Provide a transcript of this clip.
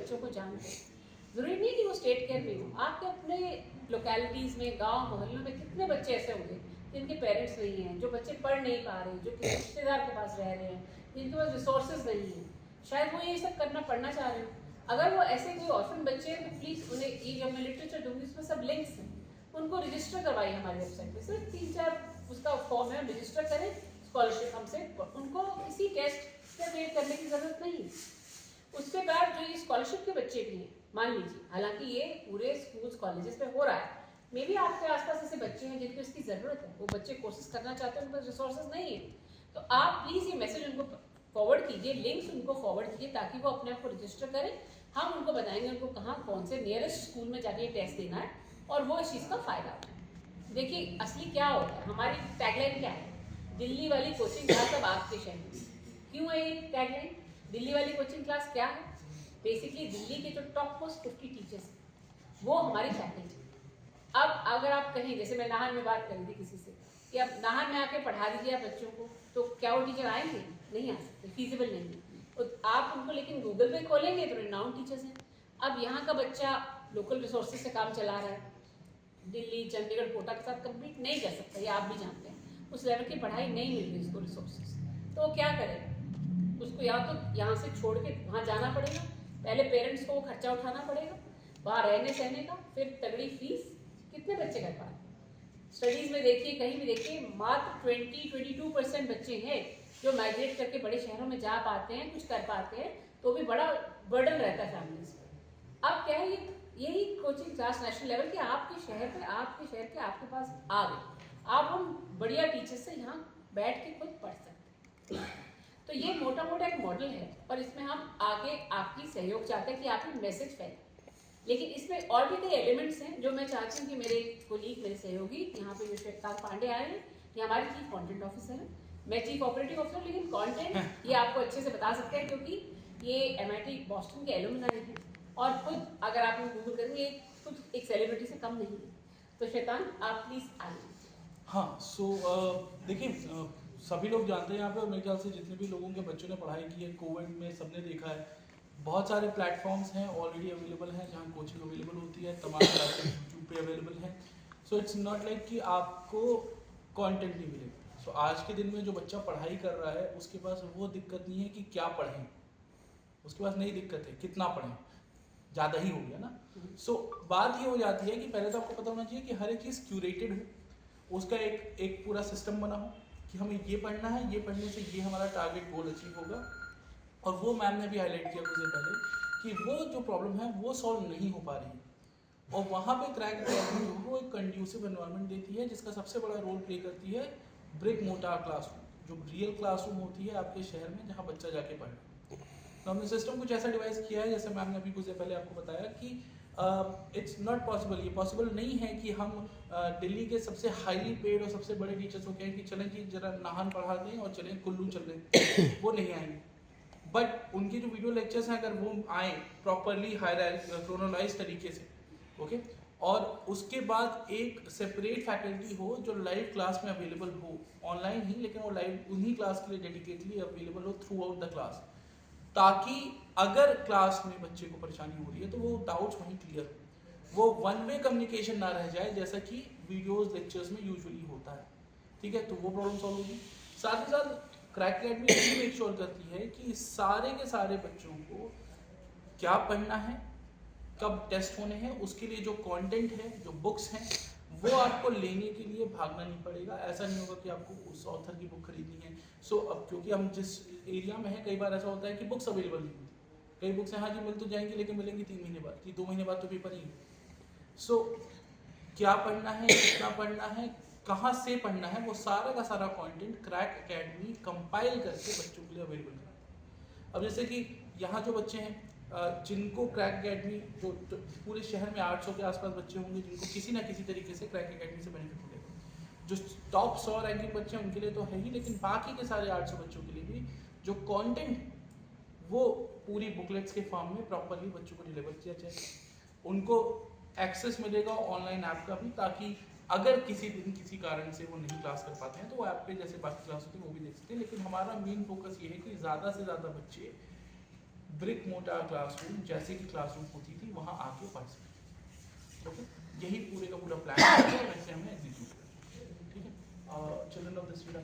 बच्चों को जानते हैं। ज़रूरी नहीं कि वो स्टेट केयर में हो, आपके अपने लोकेलिटीज़ में, गांव मोहल्लों में कितने बच्चे ऐसे होंगे जिनके पेरेंट्स नहीं हैं, जो बच्चे पढ़ नहीं पा रहे, जो किसी रिश्तेदार के पास रह रहे हैं, जिनके पास रिसोर्सेज नहीं हैं, शायद वो ये सब करना पढ़ना चाह रहे हो। अगर वो ऐसे कोई ऑर्फन बच्चे हैं तो प्लीज़ उन्हें, ये जब मैं लिटरेचर दूँगी उसमें सब लिंक्स हैं, उनको रजिस्टर करवाइए हमारी वेबसाइट पर। सिर्फ 3-4 उसका फॉर्म है, रजिस्टर करें, स्कॉलरशिप हमसे, उनको किसी टेस्ट से वेट करने की ज़रूरत नहीं है। उसके बाद जो ये स्कॉलरशिप के बच्चे भी हैं, मान लीजिए, हालांकि ये पूरे स्कूल्स कॉलेजेस में हो रहा है, मे भी आपके आसपास ऐसे बच्चे हैं जिनको इसकी ज़रूरत है, वो बच्चे कोर्सेज करना चाहते हैं, उनके पास रिसोर्सेज नहीं है, तो आप प्लीज़ ये मैसेज उनको फॉरवर्ड कीजिए, लिंक्स उनको फॉरवर्ड कीजिए, ताकि वो अपने आप को रजिस्टर करें। हम उनको बताएंगे उनको कहाँ कौन से नियरेस्ट स्कूल में जाके टेस्ट देना है और वो इस चीज़ का फ़ायदा उठाएं। देखिए असली क्या होता है, हमारी टैगलाइन क्या है, दिल्ली वाली कोचिंग क्लास अब आपके शहर में। क्यों है ये टैगलाइन? दिल्ली वाली कोचिंग क्लास क्या है? बेसिकली दिल्ली के जो टॉप मोस्ट 50 टीचर्स हैं वो हमारी फैकल्टी। अब अगर आप कहें, जैसे मैं नाहन में बात कर रही थी किसी से कि अब नाहन में आके पढ़ा दीजिए आप बच्चों को, तो क्या वो टीचर आएंगे? नहीं आ सकते, फीजिबल नहीं है। तो आप उनको लेकिन गूगल पे खोलेंगे तो रिनाउंड टीचर्स हैं। अब यहाँ का बच्चा लोकल रिसोर्सेज से काम चला रहा है, दिल्ली, चंडीगढ़, कोटा के साथ कम्पीट नहीं कर सकता, ये आप भी जानते हैं। उस लेवल की पढ़ाई नहीं मिल रही उसको रिसोर्सेज, तो वो क्या करेगा? उसको या तो यहाँ से छोड़ के वहाँ जाना पड़ेगा, पहले पेरेंट्स को वो खर्चा उठाना पड़ेगा, वहाँ रहने सहने का, फिर तगड़ी फीस, कितने बच्चे कर पाए? स्टडीज़ में देखिए, कहीं भी देखिए, मात्र 20-22% बच्चे हैं जो माइग्रेट करके बड़े शहरों में जा पाते हैं, कुछ कर पाते हैं, तो भी बड़ा बर्डन रहता है फैमिलीज पर। अब क्या है, यही कोचिंग क्लास नेशनल लेवल के आपके शहर पे, आपके शहर के आपके पास आ गए, आप उन बढ़िया टीचर से यहाँ बैठ के खुद पढ़ सकते हैं। तो ये मोटा मोटा एक मॉडल है, और इसमें हम आगे आपकी सहयोग चाहते हैं कि आप ये मैसेज फैले। लेकिन इसमें और भी कई एलिमेंट्स हैं जो मैं चाहती हूँ कि मेरे कोलीग, मेरे सहयोगी यहाँ पे जो श्वेतांग पांडे आए हैं, ये हमारे चीफ कंटेंट ऑफिसर हैं, मैं चीफ ऑपरेटिव ऑफिसर, लेकिन कंटेंट ये आपको अच्छे से बता सकते हैं क्योंकि ये MIT बॉस्टन के एलुमनाई हैं, और खुद अगर आप गूगल करेंगे खुद एक सेलिब्रिटी से कम नहीं है। तो श्वेतांग आप प्लीज़ आइए। हाँ, सो देखिए, सभी लोग जानते हैं यहाँ पे, और मेरे ख्याल से जितने भी लोगों के बच्चों ने पढ़ाई की है कोविड में, सबने देखा है बहुत सारे प्लेटफॉर्म्स हैं ऑलरेडी अवेलेबल हैं जहाँ कोचिंग अवेलेबल होती है, तमाम क्लासेस यूट्यूब पे अवेलेबल हैं। सो इट्स नॉट लाइक कि आपको कंटेंट नहीं मिलेगा। सो आज के दिन में जो बच्चा पढ़ाई कर रहा है उसके पास वो दिक्कत नहीं है कि क्या पढ़ें, उसके पास नई दिक्कत है कितना पढ़ें, ज़्यादा ही हो गया ना। सो बात ये हो जाती है कि पहले तो आपको पता होना चाहिए कि हर एक चीज़ क्यूरेटेड हो, उसका एक पूरा सिस्टम बना हो कि हमें ये पढ़ना है, ये पढ़ने से ये हमारा टारगेट गोल अचीव होगा। और वो मैम ने भी हाईलाइट किया मुझे पहले कि वो जो प्रॉब्लम है वो सॉल्व नहीं हो पा रही है, और वहाँ पे क्रैक अकेडमी वो एक कंड्यूसिव एनवायरनमेंट देती है जिसका सबसे बड़ा रोल प्ले करती है ब्रिक मोटार क्लासरूम, जो रियल क्लासरूम होती है आपके शहर में जहाँ बच्चा जाके पढ़े। तो हमने सिस्टम कुछ ऐसा डिवाइस किया है, जैसे मैम ने अभी कुछ पहले आपको बताया कि इट्स नॉट पॉसिबल, ये पॉसिबल नहीं है कि हम दिल्ली के सबसे हाईली पेड और सबसे बड़े टीचर्स को कहें कि चलें कि जरा नाहन पढ़ा दें और चलें कुल्लू चल दें, वो नहीं आएंगे। बट उनके जो वीडियो लेक्चर्स हैं अगर वो आए प्रॉपरली क्रोनोलाइज तरीके से, ओके, और उसके बाद एक सेपरेट फैकल्टी हो जो लाइव क्लास में अवेलेबल हो, ऑनलाइन ही, लेकिन वो लाइव उन्हीं क्लास के लिए डेडिकेटली अवेलेबल हो थ्रू आउट द क्लास, ताकि अगर क्लास में बच्चे को परेशानी हो रही है तो वो डाउट्स वहीं क्लियर हो, वो वन वे कम्युनिकेशन ना रह जाए जैसा कि वीडियोस लेक्चर्स में यूजुअली होता है। ठीक है, तो वो प्रॉब्लम सॉल्व होगी। साथ ही साथ क्रैक अकेडमी ये मेक श्योर करती है कि सारे के सारे बच्चों को क्या पढ़ना है, कब टेस्ट होने हैं, उसके लिए जो कंटेंट है, जो बुक्स हैं, वो आपको लेने के लिए भागना नहीं पड़ेगा। ऐसा नहीं होगा कि आपको उस ऑथर की बुक खरीदनी है। सो अब क्योंकि हम जिस एरिया में हैं, कई बार ऐसा होता है कि बुक्स अवेलेबल नहीं होती, कई बुक्स हैं हाँ जी मिल तो जाएंगी लेकिन मिलेंगी 3 महीने बाद, कि 2 महीने बाद तो पेपर ही है। सो क्या पढ़ना है, कितना पढ़ना है, कहाँ से पढ़ना है, वो सारा का सारा कंटेंट क्रैक अकेडमी कंपाइल करके बच्चों के लिए अवेलेबल है। अब जैसे कि यहाँ जो बच्चे हैं जिनको क्रैक अकेडमी, जो पूरे शहर में 800 के आसपास बच्चे होंगे जिनको किसी ना किसी तरीके से क्रैक अकेडमी से बेनिफिट मिलेगा। जो टॉप 100 रैंकिंग बच्चे हैं उनके लिए तो है ही, लेकिन बाकी के सारे 800 बच्चों के लिए भी जो कंटेंट वो पूरी बुकलेट्स के फॉर्म में प्रॉपरली बच्चों को डिलीवर किया जाए। उनको एक्सेस मिलेगा ऑनलाइन ऐप का भी, ताकि अगर किसी दिन किसी कारण से वो नहीं क्लास कर पाते हैं तो वो ऐप पे जैसे बाकी क्लास होती है वो भी देख सकते हैं। लेकिन हमारा मेन फोकस ये है कि ज़्यादा से ज़्यादा बच्चे ब्रिक मोटा क्लासरूम जैसे कि क्लासरूम होती थी वहाँ आके पार्टिसिपेट। ओके, यही पूरे का पूरा प्लान है, वैसे हमें एग्जीक्यूट करना है। ठीक है, चिल्ड्रन ऑफ दिस वीक